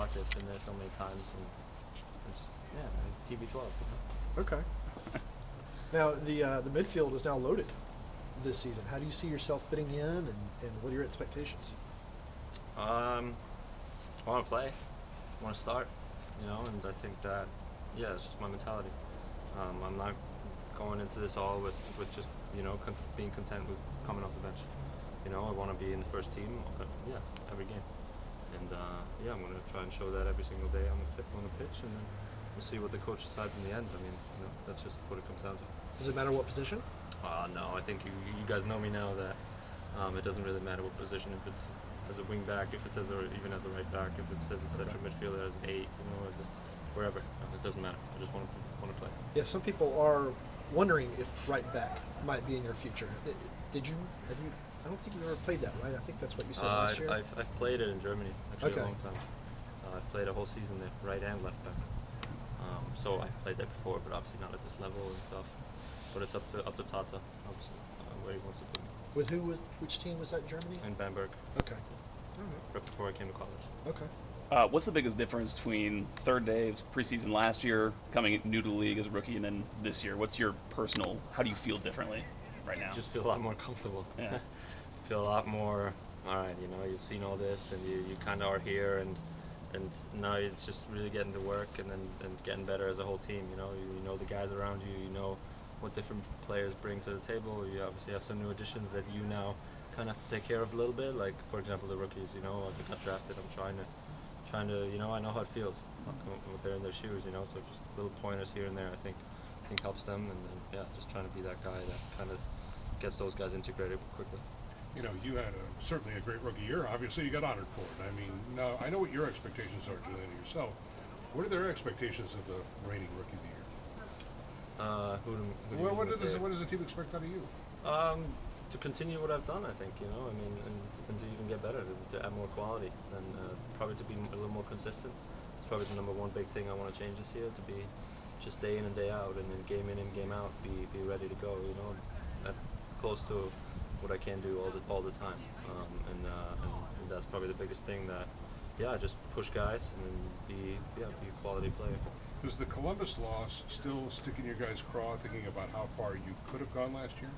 watch it. Been there so many times, and just TB12. Okay. Now the midfield is now loaded this season. How do you see yourself fitting in, and what are your expectations? I want to play, want to start, and I think that it's just my mentality. I'm not going into this all with just being content with coming off the bench. I want to be in the first team, every game, and I'm going to try and show that every single day on the pitch, and then we'll see what the coach decides in the end. I mean, that's just what it comes down to. Does it matter what position? No, I think you guys know me now that it doesn't really matter what position. If it's as a wing back, if it's even as a right back, if it's as a central midfielder, as an 8, wherever, it doesn't matter. I just want to play. Yeah, some people are wondering if right back might be in your future. Have you? I don't think you ever played that, right? I think that's what you said last year. I've played it in Germany actually Okay. a long time. I've played a whole season there, right and left back. So I've played that before, but obviously not at this level and stuff. But it's up to Tata, obviously, where he wants to put me. With who? Which team was that in Germany? In Bamberg. Okay. All right. Right before I came to college. Okay. What's the biggest difference between third day of preseason last year, coming new to the league as a rookie, and then this year? What's your personal? How do you feel differently right now? Just feel a lot more comfortable. Yeah. Feel a lot more. All right, you've seen all this, and you kind of are here, and now it's just really getting to work and getting better as a whole team. You know the guys around you. You know what different players bring to the table. You obviously have some new additions that you now kind of have to take care of a little bit. Like for example, the rookies. I got drafted. I'm trying to. I know how it feels when they're in their shoes. So just little pointers here and there. I think helps them, and then just trying to be that guy that kind of gets those guys integrated quickly. You had certainly a great rookie year. Obviously, you got honored for it. I mean, now I know what your expectations are, Julian, yourself. What are their expectations of the reigning rookie of the year? What does the team expect out of you? To continue what I've done, I think. And to even get better, to add more quality, and probably to be a little more consistent. It's probably the number one big thing I want to change this year. To be just day in and day out, and then game in and game out, be ready to go. Close to what I can do all the time, and that's probably the biggest thing. That just push guys and be a quality player. Does the Columbus loss still stick in your guys' craw, thinking about how far you could have gone last year?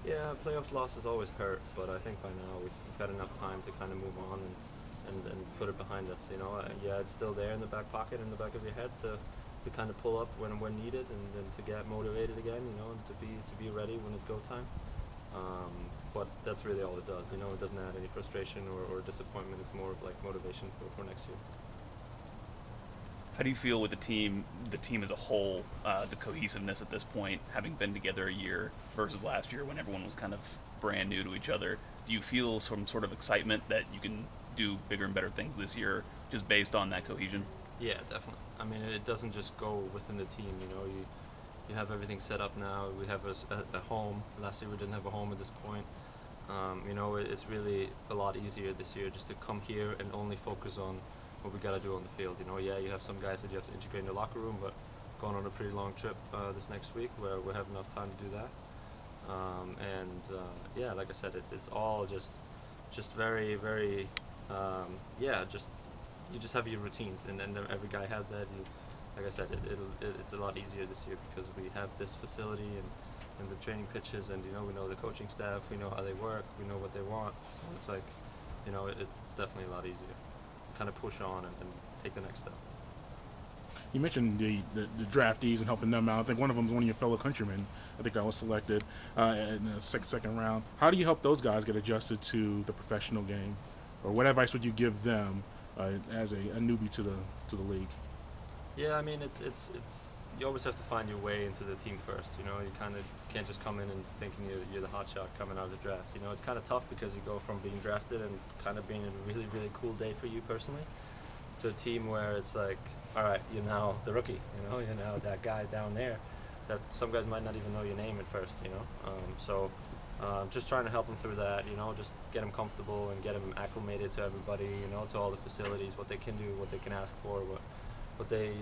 Yeah, playoffs losses always hurt, but I think by now we've got enough time to kind of move on and put it behind us. It's still there in the back pocket, in the back of your head to kind of pull up when needed, and then to get motivated again, and to be ready when it's go time. But that's really all it does. It doesn't add any frustration or disappointment. It's more of like motivation for next year. How do you feel with the team as a whole, the cohesiveness at this point, having been together a year versus last year when everyone was kind of brand new to each other? Do you feel some sort of excitement that you can do bigger and better things this year just based on that cohesion? Yeah, definitely. I mean, it doesn't just go within the team. You have everything set up now. We have a home. Last year we didn't have a home at this point. It's really a lot easier this year just to come here and only focus on what we got to do on the field. You have some guys that you have to integrate in the locker room, but going on a pretty long trip this next week where we have enough time to do that. Like I said, it's all just very, very, you just have your routines, and every guy has that. Like I said, it's a lot easier this year because we have this facility and the training pitches, and we know the coaching staff, we know how they work, we know what they want. So it's like, it's definitely a lot easier. Kind of push on and take the next step. You mentioned the draftees and helping them out. I think one of them is one of your fellow countrymen. I think that was selected in the second round. How do you help those guys get adjusted to the professional game, or what advice would you give them as a newbie to the league? Yeah, I mean, it's you always have to find your way into the team first. You kind of can't just come in and thinking you're the hot shot coming out of the draft. It's kind of tough because you go from being drafted and kind of being a really, really cool day for you personally to a team where it's like, all right, you're now the rookie. You're now that guy down there that some guys might not even know your name at first. Just trying to help them through that. Just get them comfortable and get them acclimated to everybody. To all the facilities, what they can do, what they can ask for, what they,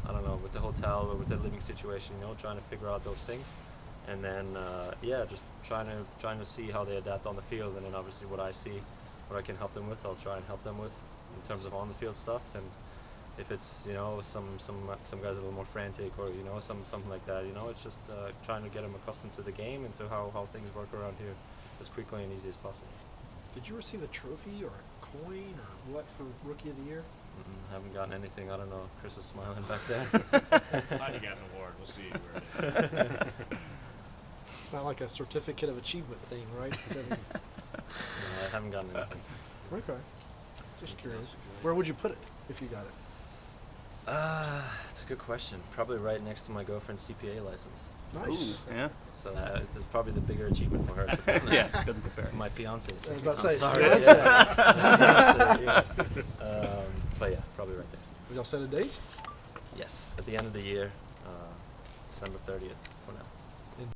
I don't know, with the hotel or with their living situation, trying to figure out those things, and then just trying to see how they adapt on the field, and then obviously what I see, what I can help them with, I'll try and help them with. in terms of on the field stuff. And if it's some guys a little more frantic or something like that, it's just trying to get them accustomed to the game and to how things work around here as quickly and easy as possible. Did you receive a trophy or a coin or what for Rookie of the Year? Haven't gotten anything. I don't know. Chris is smiling back there. Glad you got an award. We'll see where it is. It's not like a certificate of achievement thing, right? No, I haven't gotten anything. Okay. Just curious. Where would you put it if you got it? It's a good question. Probably right next to my girlfriend's CPA license. Nice. Ooh, yeah. So that's probably the bigger achievement for her. To be honest. Yeah, doesn't compare. My fiance. I was about to say, sorry. fiance. Yeah. But yeah, probably right there. Did y'all set a date? Yes, at the end of the year, December 30th for now.